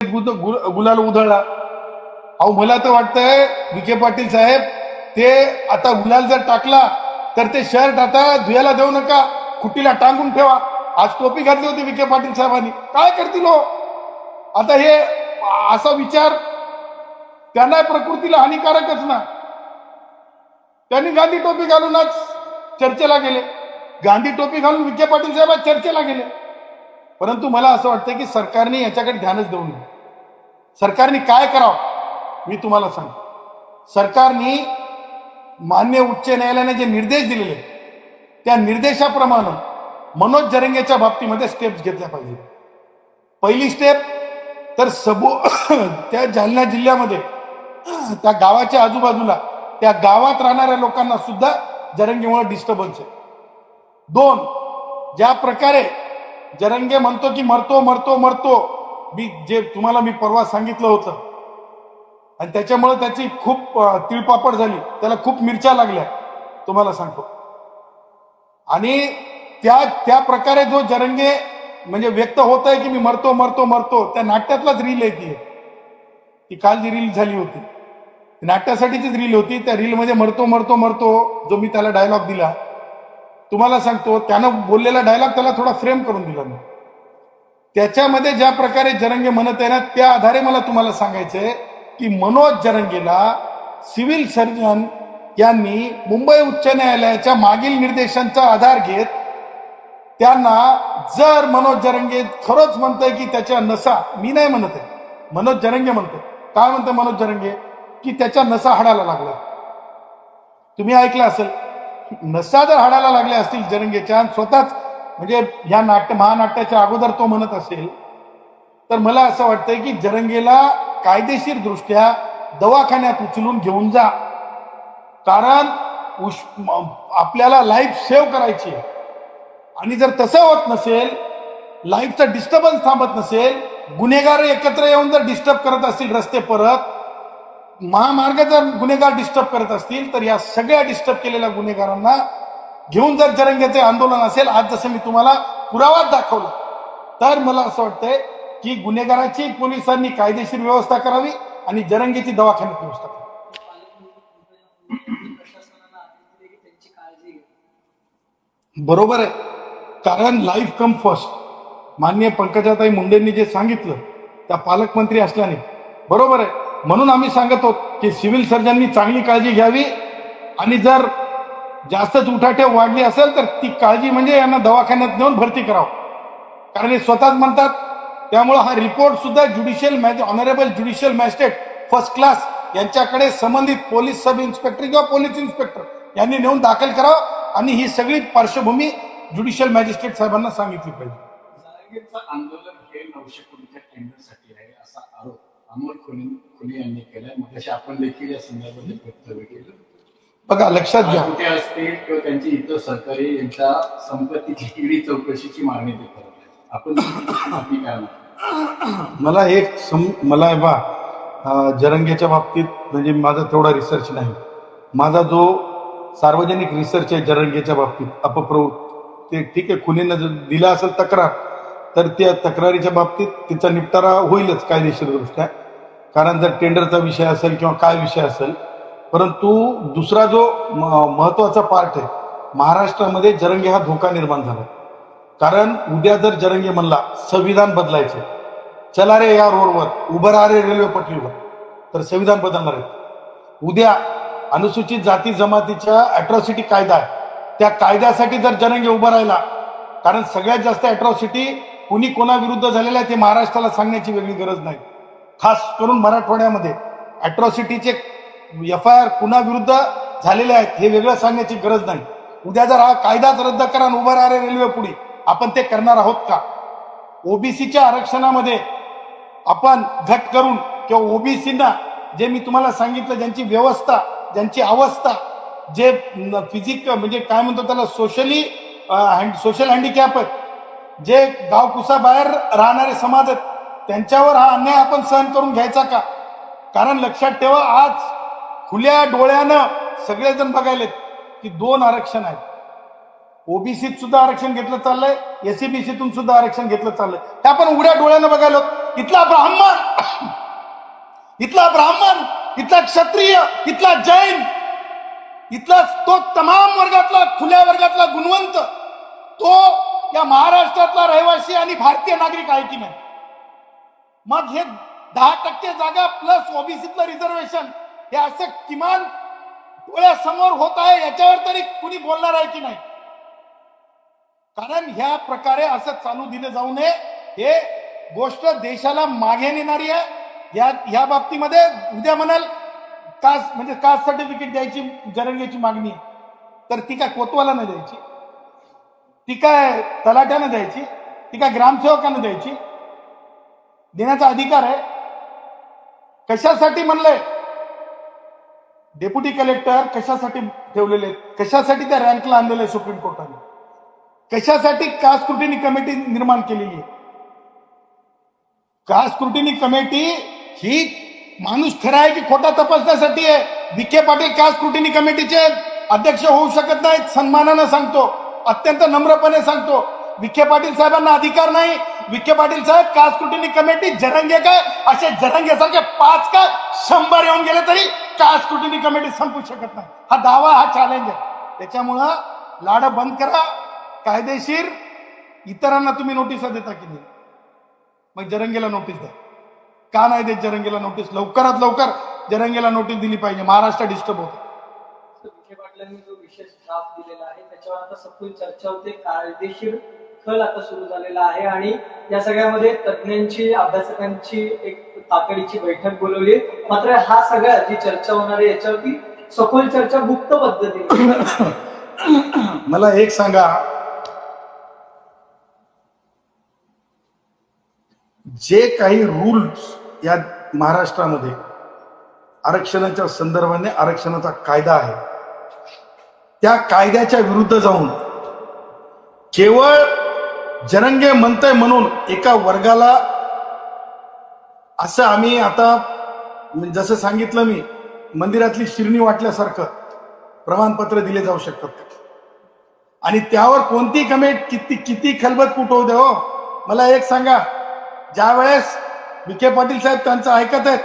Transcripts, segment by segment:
गुलाल उधळला. अहो मला तर वाटतंय विखे पाटील साहेब ते आता गुलाल जर टाकला तर ते शर्ट आता धुयाला देऊ नका, खुटीला टांगून ठेवा. आज टोपी घातली होती विखे पाटील साहेबांनी, काय करतील हो आता हे असा विचार त्यांना प्रकृतीला हानिकारकच ना. त्यांनी गांधी टोपी घालूनच चर्चेला गेले, गांधी टोपी घालून विखे पाटील साहेब चर्चेला गेले. परंतु मला असं वाटतं की सरकारने याच्याकडे ध्यानच देऊ नये. सरकारने काय करावं मी तुम्हाला सांगतो. सरकारने मान्य उच्च न्यायालयाने जे निर्देश दिलेले त्या निर्देशाप्रमाणे मनोज जरंगेच्या बाबतीमध्ये स्टेप्स घेतल्या पाहिजे. पहिली स्टेप तर त्या जालना जिल्ह्यामध्ये त्या गावाच्या आजूबाजूला त्या गावात राहणाऱ्या लोकांना सुद्धा जरंगेमुळे डिस्टर्बन्स आहे. दोन, ज्या प्रकारे जरंगे म्हणतो की मरतो मरतो मरतो, जे तुम्हाला मी परवा सांगितलं होतं, आणि त्याच्यामुळे त्याची खूप तिळपापड झाली, त्याला खूप मिरच्या लागल्या तुम्हाला सांगतो. आणि त्या प्रकारे जो जरंगे म्हणजे व्यक्त होत आहे की मी मरतो मरतो मरतो, त्या नाट्यातलाच रील आहे ती काल जी रील झाली होती नाट्यासाठीचीच रील होती. त्या रील मध्ये मरतो मरतो मरतो जो मी त्याला डायलॉग दिला तुम्हाला सांगतो, त्यानं बोललेला डायलॉग त्याला थोडा फ्रेम करून दिला मी. त्याच्यामध्ये ज्या प्रकारे जरंगे म्हणत आहे ना, त्या आधारे मला तुम्हाला सांगायचंय की मनोज जरंगेला सिव्हिल सर्जन यांनी मुंबई उच्च न्यायालयाच्या मागील निर्देशांचा आधार घेत त्यांना, जर मनोज जरंगे खरंच म्हणतंय की त्याच्या नसा, मी नाही म्हणत आहे, मनोज जरंगे म्हणतोय. काय म्हणतोय मनोज जरंगे की त्याच्या नसा हाडाला लागला. तुम्ही ऐकलं असेल, नसा जर हाडाला लागल्या असतील जरंगेच्या, स्वतःच म्हणजे ह्या महानाट्याच्या अगोदर तो म्हणत असेल, तर मला असं वाटतंय की जरंगेला कायदेशीर दृष्ट्या दवाखान्यात उचलून घेऊन जा. कारण आपल्याला लाईफ सेव्ह करायची आहे. आणि जर तसं होत नसेल, लाईफचा डिस्टर्बन्स थांबत नसेल, गुन्हेगार एकत्र येऊन जर डिस्टर्ब करत असतील रस्ते परत, महामार्ग जर गुन्हेगार डिस्टर्ब करत असतील, तर या सगळ्या डिस्टर्ब केलेल्या गुन्हेगारांना घेऊन जर जरंगेचे आंदोलन असेल, आज जसं मी तुम्हाला पुरावाच दाखवला, तर मला असं वाटतंय की गुन्हेगाराची पोलिसांनी कायदेशीर व्यवस्था करावी आणि जरंगेची दवाखान्यात व्यवस्था करावी. बरोबर आहे, कारण लाईफ कम फर्स्ट. माननीय पंकजाताई मुंडेंनी जे सांगितलं त्या पालकमंत्री असल्याने बरोबर आहे. म्हणून आम्ही सांगत आहोत की सिव्हिल सर्जननी चांगली काळजी घ्यावी, आणि जर जास्तच उठाठेव वाढली असेल तर ती काळजी म्हणजे यांना दवाखान्यात नेऊन भरती करावं. कारण हे स्वतःच म्हणतात. त्यामुळे हा रिपोर्ट सुद्धा honourable judicial magistrate first class यांच्याकडे संबंधित पोलीस सब इन्स्पेक्टर किंवा पोलीस इन्स्पेक्टर यांनी नेऊन दाखल करावं, आणि ही सगळी पार्श्वभूमी ज्युडिशियल मॅजिस्ट्रेट साहेबांना सांगितली पाहिजे. आंदोलन हे 900 कोटीच्या टेंडरसाठी आहे असा आरोप अमोल खुले यांनी केलाय. मग आपण देखील या संदर्भात वक्तव्य केलं. बघा लक्षात घ्या, कुठे असतील किंवा त्यांची इतर सरकारी यांच्या संपत्तीची ईडी चौकशीची मागणी ते करत आहेत. आपण काय मला जरंगेच्या बाबतीत म्हणजे माझा तेवढा रिसर्च नाही. माझा जो सार्वजनिक रिसर्च आहे जरंगेच्या बाबतीत अपप्रवृत्त, ते ठीक आहे, खुनीनं जर दिला असेल तक्रार तर त्या तक्रारीच्या बाबतीत तिचा निपटारा होईलच कायदेशीर दृष्ट्या, कारण जर टेंडरचा विषय असेल किंवा काय विषय असेल. परंतु दुसरा जो महत्वाचा पार्ट आहे, महाराष्ट्रामध्ये जरंगे हा धोका निर्माण झाला. कारण उद्या जर जरंगे म्हणला संविधान बदलायचे, चला रे या रोडवर, उभं राहा रे रेल्वे पटरीवर, तर संविधान बदलणार आहे. उद्या अनुसूचित जाती जमातीच्या अॅट्रॉसिटी कायदा आहे, त्या कायद्यासाठी जर जरंगे उभं राहिला, कारण सगळ्यात जास्त अॅट्रॉसिटी कुणी कोणाविरुद्ध झालेल्या आहे ते महाराष्ट्राला सांगण्याची वेगळी गरज नाही. खास करून मराठवाड्यामध्ये अॅट्रॉसिटीचे FIR कुणाविरुद्ध झालेले आहेत हे वेगळं सांगण्याची गरज नाही. उद्या जर हा कायदाच रद्द करा, उभं राहा रे रेल्वे पुढे, आपण ते करणार आहोत का? ओबीसीच्या आरक्षणामध्ये आपण घट करून किंवा ओबीसीना जे मी तुम्हाला सांगितलं, ज्यांची व्यवस्था, ज्यांची अवस्था, जे म्हणजे काय म्हणतो त्याला सोशल हँडिकॅप आहेत, जे गावकुसाबाहेर राहणारे समाज आहेत, त्यांच्यावर हा अन्याय आपण सहन करून घ्यायचा का? कारण लक्षात ठेवा, आज खुल्या डोळ्यानं सगळेजण बघायलेत की 2 आरक्षण आहेत. ओबीसीत सुद्धा आरक्षण घेतलं चाललंय, SCBCतून सुद्धा आरक्षण घेतलं चाललंय. हे आपण उघड्या डोळ्यानं बघायलो. इथला ब्राह्मण, इथला क्षत्रिय, इथला जैन, इथला तो तमाम वर्गातला, खुल्या वर्गातला गुणवंत, तो या महाराष्ट्रातला रहिवासी आणि भारतीय नागरिक आहे की नाही? मग हे 10% जागा प्लस ओबीसीतलं रिझर्वेशन हे असं किमान डोळ्यासमोर होत आहे, याच्यावर तरी कुणी बोलणार आहे की नाही? कारण ह्या प्रकारे असं चालू दिलं जाऊ नये. हे गोष्ट देशाला मागे नेणारी आहे. या बाबतीमध्ये उद्या म्हणाल कास्ट म्हणजे कास्ट सर्टिफिकेट द्यायची जरंगेची मागणी आहे, तर ती काय कोतवालानं द्यायची, ती काय तलाट्यानं द्यायची, ती काय ग्रामसेवकानं द्यायची? देण्याचा अधिकार आहे. कशासाठी म्हणलंय? डेप्युटी कलेक्टर कशासाठी ठेवलेले, कशासाठी त्या रँकला आणलेलं आहे सुप्रीम कोर्टाने, कशासाठी कास्ट स्क्रुटिनी कमिटी निर्माण केलेली आहे? कास्ट स्क्रुटिनी कमिटी ही माणूस खरा आहे की खोटा तपासण्यासाठी आहे. विखे पाटील कास्ट स्क्रुटिनी कमिटीचे अध्यक्ष होऊ शकत नाहीत. सन्मानानं सांगतो, अत्यंत नम्रपणे सांगतो. विखे पाटील साहेबांना अधिकार नाही. विखे पाटील साहेब कास्ट स्क्रुटिनी कमिटी जरंगे काय असे जरंगेसारखे 5 का 100 येऊन गेले तरी कास्ट स्क्रुटिनी कमिटी संपू शकत नाही. हा दावा, हा चॅलेंज आहे. त्याच्यामुळं लाड बंद करा. कायदेशीर इतरांना तुम्ही नोटिसा देता की नाही? मग जरंगेला नोटीस द्या. का नाही देत जरंगेला नोटीस? लवकरात लवकर जरंगेला नोटीस दिली पाहिजे. महाराष्ट्र डिस्टर्ब होतो. विखे पाटलांनी जो विशेष ड्राफ्ट दिलेला आहे त्याच्यावर आता सखोल चर्चा होते. कायदेशीर खल आता सुरू झालेला आहे आणि या सगळ्यामध्ये तज्ज्ञांची, अभ्यासकांची एक तातडीची बैठक बोलवली. मात्र हा सगळा जी चर्चा होणार आहे याच्यावरती सखोल चर्चा गुप्त पद्धतीने. मला एक सांगा, जे काही रूल्स या महाराष्ट्रामध्ये आरक्षणाच्या संदर्भाने आरक्षणाचा कायदा आहे, त्या कायद्याच्या विरुद्ध जाऊन केवळ जरंगे म्हणतंय म्हणून एका वर्गाला असं आम्ही आता जसं सांगितलं मी, मंदिरातली शिरणी वाटल्यासारखं प्रमाणपत्र दिले जाऊ शकतात आणि त्यावर कोणती कमेंट किती खलबत होऊ द्या. हो, मला एक सांगा, ज्या वेळेस विखे पाटील साहेब त्यांचं ऐकत आहेत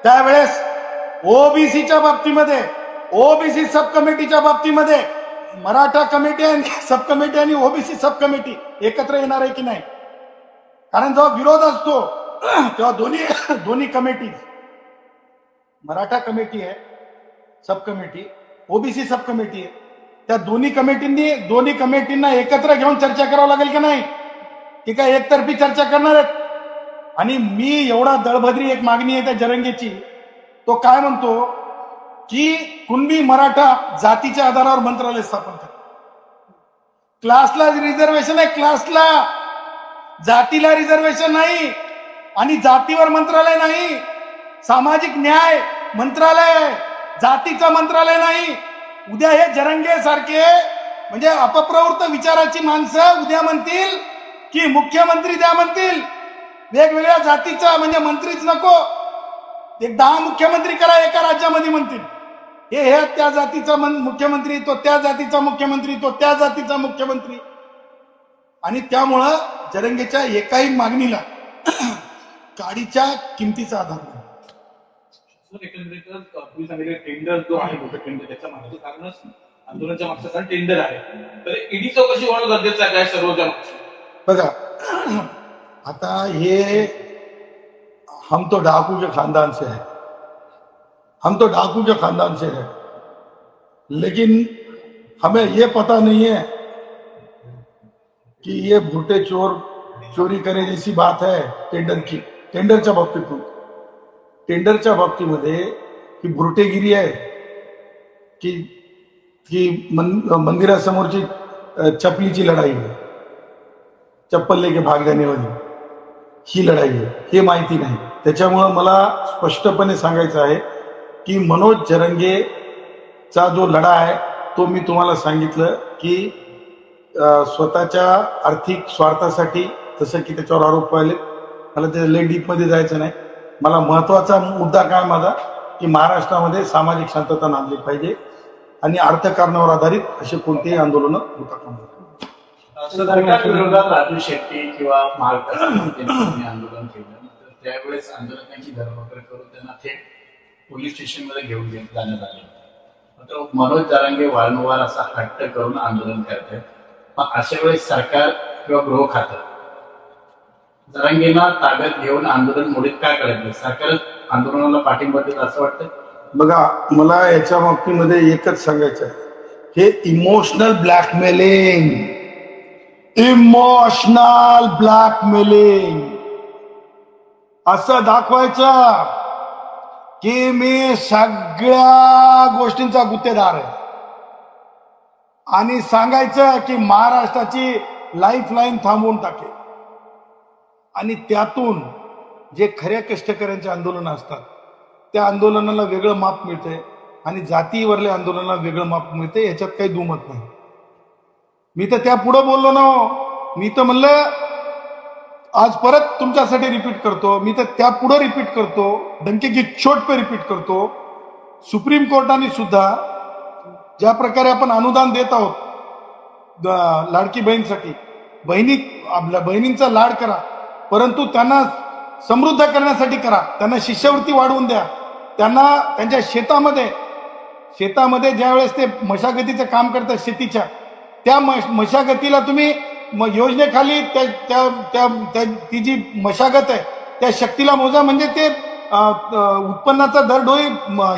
त्यावेळेस ओबीसीच्या बाबतीमध्ये, ओबीसी सब कमिटीच्या बाबतीमध्ये मराठा कमिटी आणि सब कमिटी आणि ओबीसी सब कमिटी एकत्र येणार आहे की नाही? कारण जेव्हा विरोध असतो तेव्हा दोन्ही कमिटी, मराठा कमिटी आहे सब कमिटी, ओबीसी सब कमिटी आहे, त्या दोन्ही कमिटींना एकत्र घेऊन चर्चा करावं लागेल की नाही? की काय एकतर्फी चर्चा करणार आहेत? आणि मी एवढा दळभद्री एक मागणी आहे त्या जरंगेची, तो काय म्हणतो की कुणबी मराठा जातीच्या आधारावर मंत्रालय स्थापन करा. क्लासला रिझर्वेशन आहे, क्लासला, जातीला रिझर्वेशन नाही आणि जातीवर मंत्रालय नाही. सामाजिक न्याय मंत्रालय, जातीचं मंत्रालय नाही. उद्या हे जरंगे सारखे म्हणजे अपप्रवृत्त विचाराची माणसं उद्या म्हणतील की मुख्यमंत्री द्या म्हणतील, वेगवेगळ्या जातीचा म्हणजे मंत्रीच नको, एक 10 मुख्यमंत्री करा एका राज्यामध्ये म्हणतील. हे त्या जातीचा मुख्यमंत्री, तो त्या जातीचा मुख्यमंत्री, तो त्या जातीचा मुख्यमंत्री. आणि त्यामुळं जरंगेच्या एकाही मागणीला काडीच्या किमतीचा आधार नाही. एकंदरीत टेंडर जो आहे मोठं टेंडर, त्याच्या मागचं कारणच आंदोलनाच्या मागचं कारण टेंडर आहे. तर ईडी चौकशी होणं गरजेचं आहे काय सर्वच्या मागचं? बघा, आता ये हम तो डाकू के खानदान से है, लेकिन हमें ये पता नहीं है कि ये भुट्टे चोरी करे जैसी बात है टेंडरच्या बाबतीमध्ये की भुरटेगिरी आहे की मंदिरासमोरची चपलीची लढाई आहे, चप्पल लेके भाग जाण्यावाली ही लढाई आहे, हे माहिती नाही. त्याच्यामुळं मला स्पष्टपणे सांगायचं आहे की मनोज जरंगेचा जो लढा आहे तो मी तुम्हाला सांगितलं की स्वतःच्या आर्थिक स्वार्थासाठी, जसं की त्याच्यावर आरोप पाहिले, मला ते लय डीपमध्ये जायचं नाही. मला महत्वाचा मुद्दा काय माझा की महाराष्ट्रामध्ये सामाजिक शांतता नांदली पाहिजे आणि अर्थकारणावर आधारित असे कोणतेही आंदोलनं होता कामा नये. सरकार विरोधात राजू शेट्टी किंवा महाविकास आघाडीने आंदोलन केलं, त्यावेळेस आंदोलकांची धरपकड करून त्यांना थेट पोलीस स्टेशनमध्ये घेऊन जाण्यात आले होते. मात्र मनोज जरांगे वारंवार असा हट्ट करून आंदोलन करतात. मग अशा वेळेस सरकार किंवा गृह खातं जरांगेंना ताब्यात घेऊन आंदोलन मोडीत काय करायचं? सरकार आंदोलनाला पाठिंबा देत असं वाटतं? बघा, मला याच्या बाबतीमध्ये एकच सांगायचं आहे, हे इमोशनल ब्लॅकमेलिंग, इमोशनल ब्लॅकमेलिंग असं दाखवायचं की मी सगळ्या गोष्टींचा गुत्तेदार आहे आणि सांगायचं की महाराष्ट्राची लाईफलाईन थांबवून टाकेल. आणि त्यातून जे खऱ्या कष्टकऱ्यांचे आंदोलन असतात त्या आंदोलनाला वेगळं माप मिळते आणि जातीवरल्या आंदोलनाला वेगळं माप मिळते, याच्यात काही दुमत नाही. मी तर त्या पुढे बोललो ना, मी तर म्हणलं आज परत तुमच्यासाठी रिपीट करतो, मी तर त्या पुढे रिपीट करतो, डंके की चोट पे रिपीट करतो. सुप्रीम कोर्टाने सुद्धा ज्या प्रकारे आपण अनुदान देत आहोत लाडकी बहीणसाठी, आपल्या बहिणींचा लाड करा, परंतु त्यांना समृद्ध करण्यासाठी करा, त्यांना शिष्यवृत्ती वाढवून द्या, त्यांना त्यांच्या शेतामध्ये ज्या वेळेस ते मशागतीचं काम करतात शेतीच्या, त्या मशागतीला तुम्ही योजनेखाली ती जी मशागत आहे त्या शक्तीला मोजा, म्हणजे ते उत्पन्नाचा दर डोई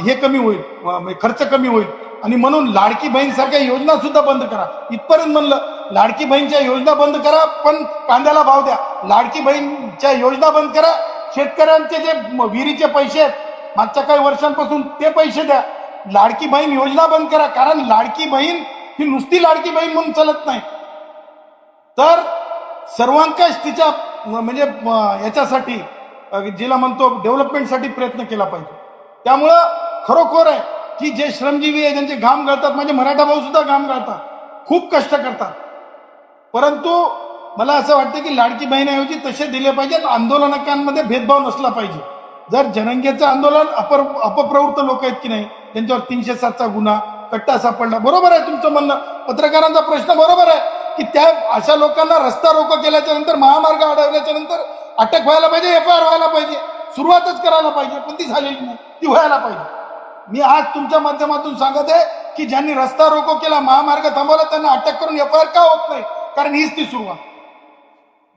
हे कमी होईल, खर्च कमी होईल. आणि म्हणून लाडकी बहीण सारख्या योजना सुद्धा बंद करा. इथपर्यंत म्हणलं लाडकी बहीणच्या योजना बंद करा, पण कांद्याला भाव द्या. लाडकी बहीणच्या योजना बंद करा, शेतकऱ्यांचे जे विहिरीचे पैसे आहेत मागच्या काही वर्षांपासून ते पैसे द्या. लाडकी बहीण योजना बंद करा, कारण लाडकी बहीण ही नुसती लाडकी बहीण म्हणून चालत नाही, तर सर्वांकश तिच्या म्हणजे याच्यासाठी जिला म्हणतो डेव्हलपमेंटसाठी प्रयत्न केला पाहिजे. त्यामुळं खरोखर आहे की जे श्रमजीवी आहे, ज्यांचे घाम गळतात, म्हणजे मराठा भाऊ सुद्धा घाम गळतात, खूप कष्ट करतात, परंतु मला असं वाटतं की लाडकी बहिणीऐवजी तसे दिले पाहिजेत. आंदोलकांमध्ये भेदभाव नसला पाहिजे. जर जरंगेचं आंदोलन अपप्रवृत्त लोक आहेत की नाही, त्यांच्यावर 307चा गुन्हा, कट्टा सापडला, बरोबर आहे तुमचं म्हणणं, पत्रकारांचा प्रश्न बरोबर आहे की त्या अशा लोकांना रस्ता रोको केल्याच्या नंतर, महामार्ग अडवल्याच्या नंतर अटक व्हायला पाहिजे, FIR व्हायला पाहिजे, सुरुवातच करायला पाहिजे, पण ती झालेली नाही, ती व्हायला पाहिजे. मी आज तुमच्या माध्यमातून सांगत आहे की ज्यांनी रस्ता रोको केला, महामार्ग थांबवला, त्यांना अटक करून FIR का होत नाही? कारण हीच ती सुरुवात.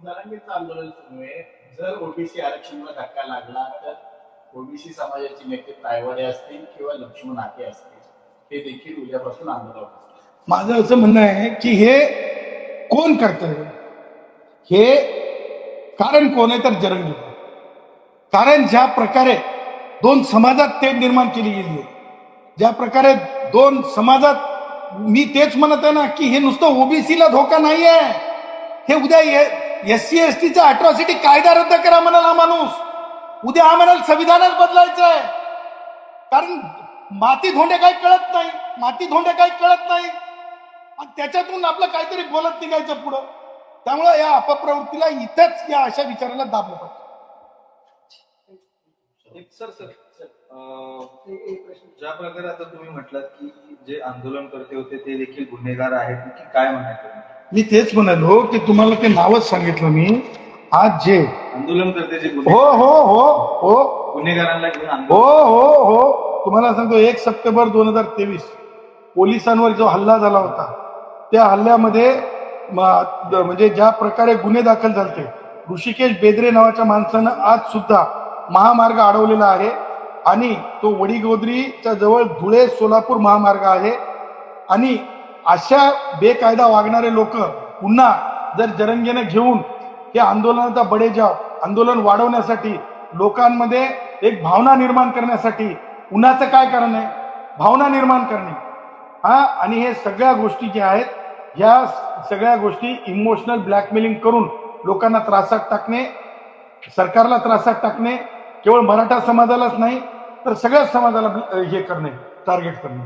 जरांगेंचं आंदोलन सुरू आहे. जर ओबीसी आरक्षणाला धक्का लागला तर ओबीसी समाजाचे नेते तायवाडे असतील किंवा लक्ष्मण हाके असतील, ते देखील उद्यापासून आंदोलन असतील. माझं असं म्हणणं आहे की हे कोण करतंय, हे कारण कोण आहे तर जरंगे. कारण ज्या प्रकारे दोन समाजात तेढ निर्माण केली गेली आहे, ज्या प्रकारे दोन समाजात, मी तेच म्हणत आहे ना की हे नुसतं ओबीसीला धोका नाही आहे, हे उद्या SC STचा अट्रॉसिटी कायदा रद्द करा म्हणाल हा माणूस, उद्या हा म्हणाल संविधानच बदलायचं आहे. कारण माती धोंडे काही कळत नाही आणि त्याच्यातून आपलं काहीतरी बोलत निघायचं पुढं. त्यामुळे या अपप्रवृत्तीला इथंच या अशा विचाराला दाबलं पाहिजे. सर ज्या प्रकारे आता तुम्ही म्हटलात की जे आंदोलन करते होते ते देखील गुन्हेगार आहेत, की काय म्हणायचं? मी तेच म्हणालो की तुम्हाला ते नावच सांगितलं मी. आज जे आंदोलन करते जे गुन्हेगारांना घेऊन तुम्हाला सांगतो, 1 सप्टेंबर 2023 पोलिसांवर जो हल्ला झाला होता, त्या हल्ल्यामध्ये म्हणजे ज्या प्रकारे गुन्हे दाखल झाले, ऋषिकेश बेदरे नावाच्या माणसानं आज सुद्धा महामार्ग अडवलेला आहे आणि तो वडीगोद्रीच्या जवळ धुळे सोलापूर महामार्ग आहे. आणि अशा बेकायदा वागणारे लोक पुन्हा जर जरंगेनं घेऊन हे आंदोलनाचा बडेजाव, आंदोलन वाढवण्यासाठी, लोकांमध्ये एक भावना निर्माण करण्यासाठी, उन्हाचं काय कारण आहे, भावना निर्माण करणे, आणि हे सगळ्या गोष्टी ज्या आहेत, ह्या सगळ्या गोष्टी इमोशनल ब्लॅकमेलिंग करून लोकांना त्रासात टाकणे, सरकारला त्रासात टाकणे, केवळ मराठा समाजालाच नाही तर सगळ्याच समाजाला हे करणे, टार्गेट करणे.